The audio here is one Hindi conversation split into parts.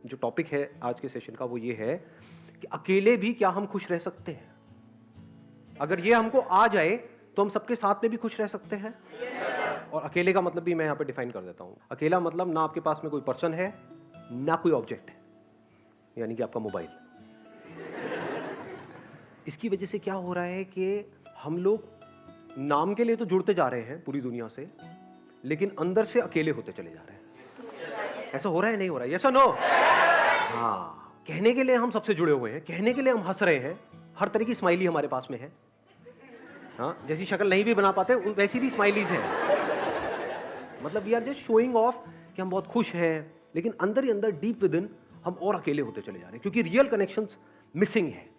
जो टॉपिक है आज के सेशन का वो ये है कि अकेले भी क्या हम खुश रह सकते हैं। अगर ये हमको आ जाए तो हम सबके साथ में भी खुश रह सकते हैं। और अकेले का मतलब भी मैं यहाँ पे डिफाइन कर देता हूँ। अकेला मतलब ना आपके पास में कोई पर्सन है ना कोई ऑब्जेक्ट है, यानी कि आपका मोबाइल। इसकी वजह से क्या हो रहा है कि हम लोग नाम के लिए तो जुड़ते जा रहे हैं पूरी दुनिया से, लेकिन अंदर से अकेले होते चले जा रहे हैं। ऐसा हो रहा है नहीं हो रहा है? यस और नो? हाँ, कहने के लिए हम सबसे जुड़े हुए हैं, कहने के लिए हम हंस रहे हैं, हर तरह की स्माइली हमारे पास में है। हाँ, जैसी शक्ल नहीं भी बना पाते वैसी भी स्माइलीज हैं। मतलब we are just showing off कि हम बहुत खुश हैं, लेकिन अंदर ही अंदर डीप विद इन हम और अकेले होते चले जा रहे हैं, क्योंकि रियल कनेक्शंस मिसिंग है।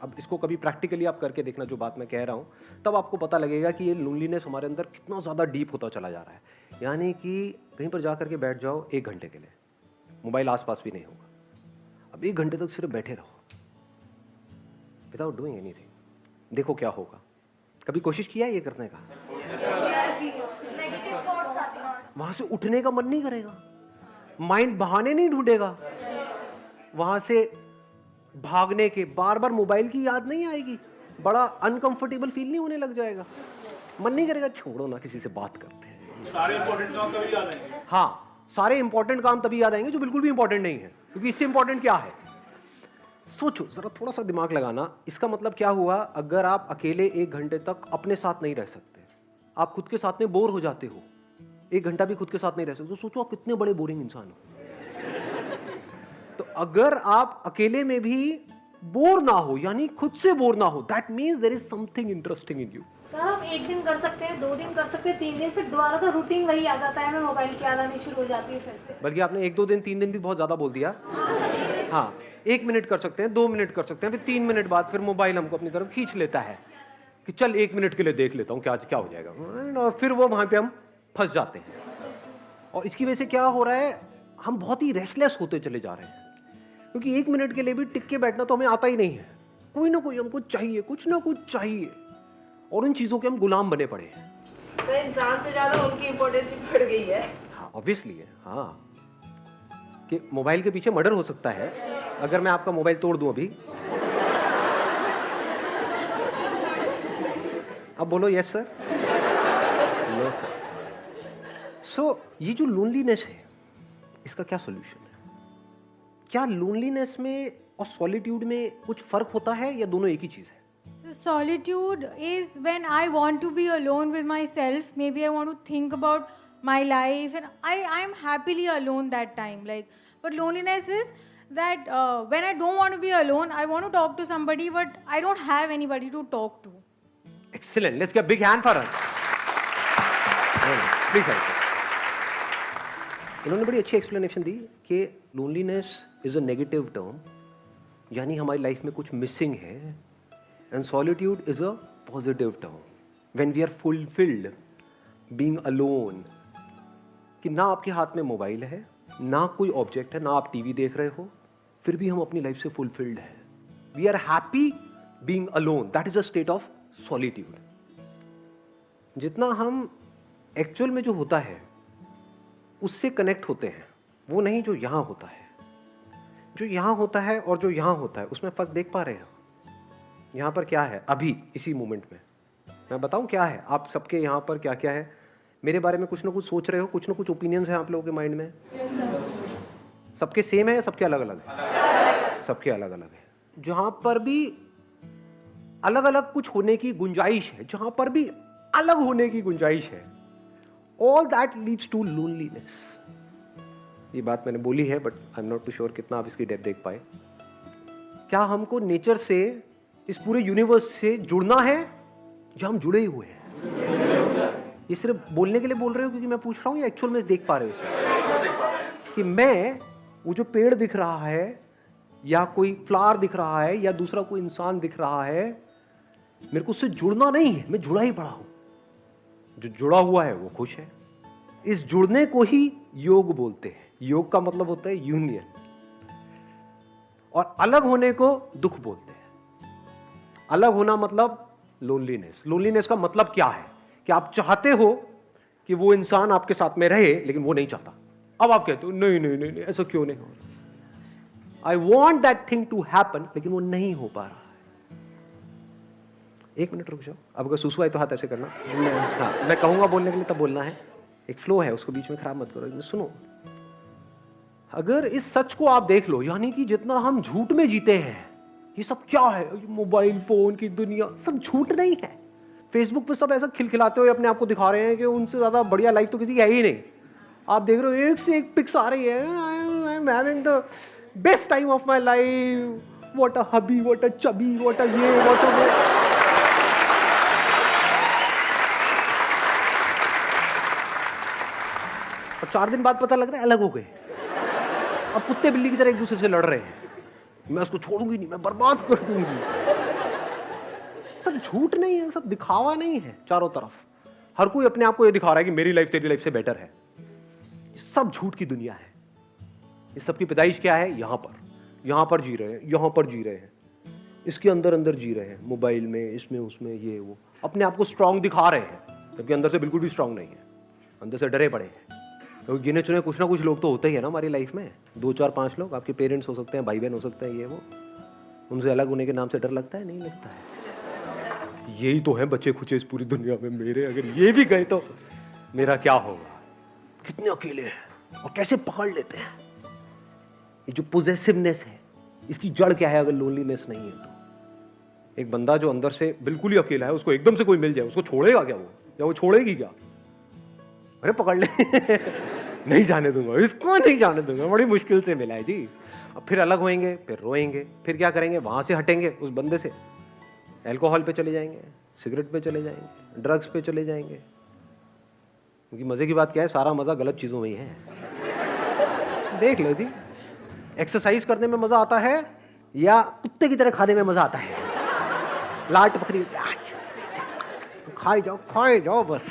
अब इसको कभी प्रैक्टिकली आप करके देखना जो बात मैं कह रहा हूं, तब आपको पता लगेगा कि ये लोनलीनेस हमारे अंदर कितना ज्यादा डीप होता चला जा रहा है। यानी कि कहीं पर जाकर के बैठ जाओ 1 घंटे के लिए, मोबाइल आसपास भी नहीं होगा। अब 1 घंटे तक सिर्फ बैठे रहो विदाउट डूइंग एनीथिंग, देखो क्या होगा। कभी कोशिश किया ये करने का? वहां से उठने का मन नहीं करेगा, माइंड बहाने नहीं ढूंढेगा, वहां से भागने के बार बार मोबाइल की याद नहीं आएगी, बड़ा अनकंफर्टेबल फील नहीं होने लग जाएगा, मन नहीं करेगा छोड़ो ना किसी से बात करते हैं। सारे इंपॉर्टेंट काम तभी याद आएंगे। हाँ, सारे इंपॉर्टेंट काम तभी याद आएंगे जो बिल्कुल भी इंपॉर्टेंट नहीं है, क्योंकि इससे इंपॉर्टेंट क्या है? सोचो जरा, थोड़ा सा दिमाग लगाना। इसका मतलब क्या हुआ? अगर आप अकेले 1 घंटे तक अपने साथ नहीं रह सकते, आप खुद के साथ में बोर हो जाते हो, 1 घंटा भी खुद के साथ नहीं रह सकते, तो सोचो आप कितने बड़े बोरिंग इंसान हो। तो अगर आप अकेले में भी बोर ना हो, यानी खुद से बोर ना हो, that means there is something interesting in you. Sir हम 1 दिन कर सकते हैं, 2 दिन कर सकते हैं, 3 दिन, फिर दोबारा तो रूटीन वही आ जाता है, हमें मोबाइल की याद आनी शुरू हो जाती है फिर से। बल्कि आपने 1-2 दिन 3 दिन भी बहुत ज्यादा बोल दिया। हाँ, 1 मिनट कर सकते हैं, 2 मिनट कर सकते हैं, फिर 3 मिनट बाद फिर मोबाइल हमको अपनी तरफ खींच लेता है कि चल 1 मिनट के लिए देख लेता हूँ क्या क्या हो जाएगा, और फिर वो वहां पे हम फंस जाते हैं। और इसकी वजह से क्या हो रहा है? हम बहुत ही रेस्टलेस होते चले जा रहे हैं, क्योंकि 1 मिनट के लिए भी टिक के बैठना तो हमें आता ही नहीं है। कोई ना कोई हमको चाहिए, कुछ ना कुछ चाहिए, और उन चीजों के हम गुलाम बने पड़े हैं। सर इंसान से ज्यादा उनकी इम्पोर्टेंस बढ़ गई है। हाँ, ऑब्वियसली है। हाँ, कि मोबाइल के पीछे मर्डर हो सकता है अगर मैं आपका मोबाइल तोड़ दूं अभी। अब बोलो यस सर, नो सर। सो ये जो लोनलीनेस है, इसका क्या सोल्यूशन है? क्या लोनलीनेस में और सॉलिट्यूड में कुछ फर्क होता है या दोनों एक ही चीज है? So solitude is when I want to be alone with myself. Maybe I want to think about my life, and I am happily alone that time. But loneliness is that when I don't want to be alone, I want to talk to somebody, but I don't have anybody to talk to. Excellent. Let's get a big hand for her. Please answer. इन्होंने बड़ी अच्छी एक्सप्लेनेशन दी कि loneliness is a negative term, यानी हमारी लाइफ में कुछ मिसिंग है, and solitude is a positive term when we are fulfilled being alone. कि ना आपके हाथ में मोबाइल है, ना कोई ऑब्जेक्ट है, ना आप टीवी देख रहे हो, फिर भी हम अपनी लाइफ से फुलफिल्ड है। We are happy being alone, that is a state of solitude. जितना हम एक्चुअल में जो होता है उससे कनेक्ट होते हैं, वो नहीं जो यहां होता है। जो यहां होता है और जो यहां होता है उसमें फर्क देख पा रहे हो? यहां पर क्या है अभी इसी मोमेंट में? मैं बताऊं क्या है? आप सबके यहां पर क्या क्या है? मेरे बारे में कुछ ना कुछ सोच रहे हो, कुछ ना कुछ ओपिनियंस है आप लोगों के माइंड में। सबके सेम है या सबके अलग अलग है? सबके अलग अलग है। जहां पर भी अलग अलग कुछ होने की गुंजाइश है, जहां पर भी अलग होने की गुंजाइश है, all that leads to loneliness. ये बात मैंने बोली है, but I am not too sure कितना आप इसकी डेप्थ देख पाए। क्या हमको नेचर से, इस पूरे यूनिवर्स से जुड़ना है, या हम जुड़े ही हुए हैं? ये सिर्फ बोलने के लिए बोल रहे हो क्योंकि मैं पूछ रहा हूं, या एक्चुअल में देख पा रहे हो इसे? कि मैं वो जो पेड़ दिख रहा है, या कोई फ्लावर दिख रहा है, या दूसरा कोई इंसान दिख रहा है, मेरे को उससे जुड़ना नहीं है, मैं जुड़ा ही पड़ा हूं। जो जुड़ा हुआ है वो खुश है। इस जुड़ने को ही योग बोलते हैं। योग का मतलब होता है यूनियन, और अलग होने को दुख बोलते हैं। अलग होना मतलब लोनलीनेस। लोनलीनेस का मतलब क्या है? कि आप चाहते हो कि वो इंसान आपके साथ में रहे, लेकिन वो नहीं चाहता। अब आप कहते हो नहीं नहीं नहीं, नहीं ऐसा क्यों नहीं हो रहा? I want that thing to happen, लेकिन वो नहीं हो पा रहा है। एक मिनट रुक जाओ, अब अगर सुसु आए तो हाथ ऐसे करना। हाँ, मैं कहूंगा बोलने के लिए तब बोलना है, एक फ्लो है उसको बीच में खराब मत करो। सुनो, अगर इस सच को आप देख लो, यानी कि जितना हम झूठ में जीते हैं, ये सब क्या है, मोबाइल फोन की दुनिया, सब झूठ नहीं है। फेसबुक पे सब ऐसा खिलखिलाते हुए अपने आप को दिखा रहे हैं कि उनसे ज्यादा बढ़िया लाइफ तो किसी की है ही नहीं। आप देख रहे हो एक से एक पिक्स आ रही है, I am having the best time of my life, what a hubby, what a chubby, what a ये, व्हाट अ वो। और 4 दिन बाद पता लग रहा है अलग हो गए। अब कुत्ते बिल्ली की तरह एक दूसरे से लड़ रहे हैं, मैं उसको छोड़ूंगी नहीं, मैं बर्बाद कर दूंगी। सब झूठ नहीं है, सब दिखावा नहीं है। चारों तरफ हर कोई अपने आप को ये दिखा रहा है कि मेरी लाइफ तेरी लाइफ से बेटर है। ये सब झूठ की दुनिया है। इस सब की पैदाइश क्या है? यहां पर जी रहे हैं, यहां पर जी रहे हैं, इसके अंदर अंदर जी रहे हैं, मोबाइल में, इसमें उसमें, ये वो, अपने आप को स्ट्रांग दिखा रहे हैं, जबकि अंदर से बिल्कुल भी स्ट्रांग नहीं है, अंदर से डरे पड़े हैं। क्योंकि गिने चुने कुछ ना कुछ लोग तो होते ही है ना हमारी लाइफ में, 2 4 5 लोग। आपके पेरेंट्स हो सकते हैं, भाई बहन हो सकते हैं, ये वो। उनसे अलग होने के नाम से डर लगता है? नहीं लगता है। यही तो है बच्चे खुचे इस पूरी दुनिया में मेरे। अगर ये भी गए तो मेरा क्या होगा? कितने अकेले हैं और कैसे पकड़ लेते हैं। ये जो पोजेसिवनेस है, इसकी जड़ क्या है? अगर लोनलीनेस नहीं है तो एक बंदा जो अंदर से बिल्कुल ही अकेला है, उसको एकदम से कोई मिल जाए, उसको छोड़ेगा क्या वो? या वो छोड़ेगी क्या? अरे पकड़ ले नहीं जाने दूंगा इसको, नहीं जाने दूंगा, बड़ी मुश्किल से मिला है जी। अब फिर अलग होएंगे, फिर रोएंगे, फिर क्या करेंगे? वहां से हटेंगे उस बंदे से, अल्कोहल पे चले जाएंगे, सिगरेट पे चले जाएंगे, ड्रग्स पे चले जाएंगे। क्योंकि मजे की बात क्या है? सारा मजा गलत चीजों में ही है। देख लो जी, एक्सरसाइज करने में मजा आता है या कुत्ते की तरह खाने में मजा आता है? लाट पकड़ी, खाए जाओ बस।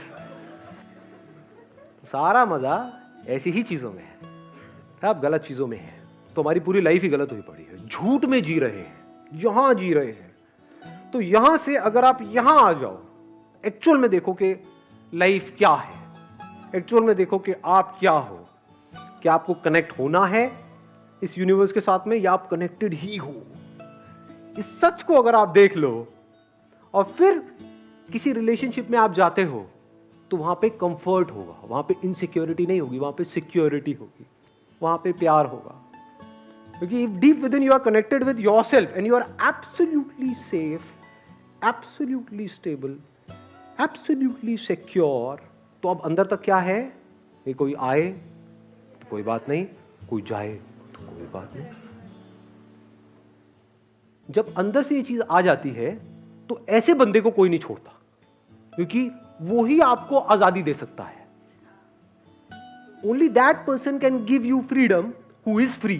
सारा मजा ऐसी ही चीजों में है, अब गलत चीजों में है। तो हमारी पूरी लाइफ ही गलत हुई पड़ी है। झूठ में जी रहे हैं, यहां जी रहे हैं। तो यहां से अगर आप यहां आ जाओ, एक्चुअल में देखो कि लाइफ क्या है, एक्चुअल में देखो कि आप क्या हो, क्या आपको कनेक्ट होना है इस यूनिवर्स के साथ में, या आप कनेक्टेड ही हो। इस सच को अगर आप देख लो और फिर किसी रिलेशनशिप में आप जाते हो, तो वहां पे कंफर्ट होगा, वहां पे इनसिक्योरिटी नहीं होगी, वहां पे सिक्योरिटी होगी, वहां पे प्यार होगा। क्योंकि if deep within you are connected with yourself and you are absolutely safe, absolutely stable, absolutely secure, तो अब अंदर तक क्या है? कि कोई आए तो कोई बात नहीं, कोई जाए तो कोई बात नहीं। जब अंदर से ये चीज आ जाती है तो ऐसे बंदे को कोई नहीं छोड़ता, क्योंकि वो ही आपको आजादी दे सकता है। Only that person can give you freedom who is free.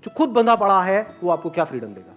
जो खुद बंधा पड़ा है वो आपको क्या फ्रीडम देगा?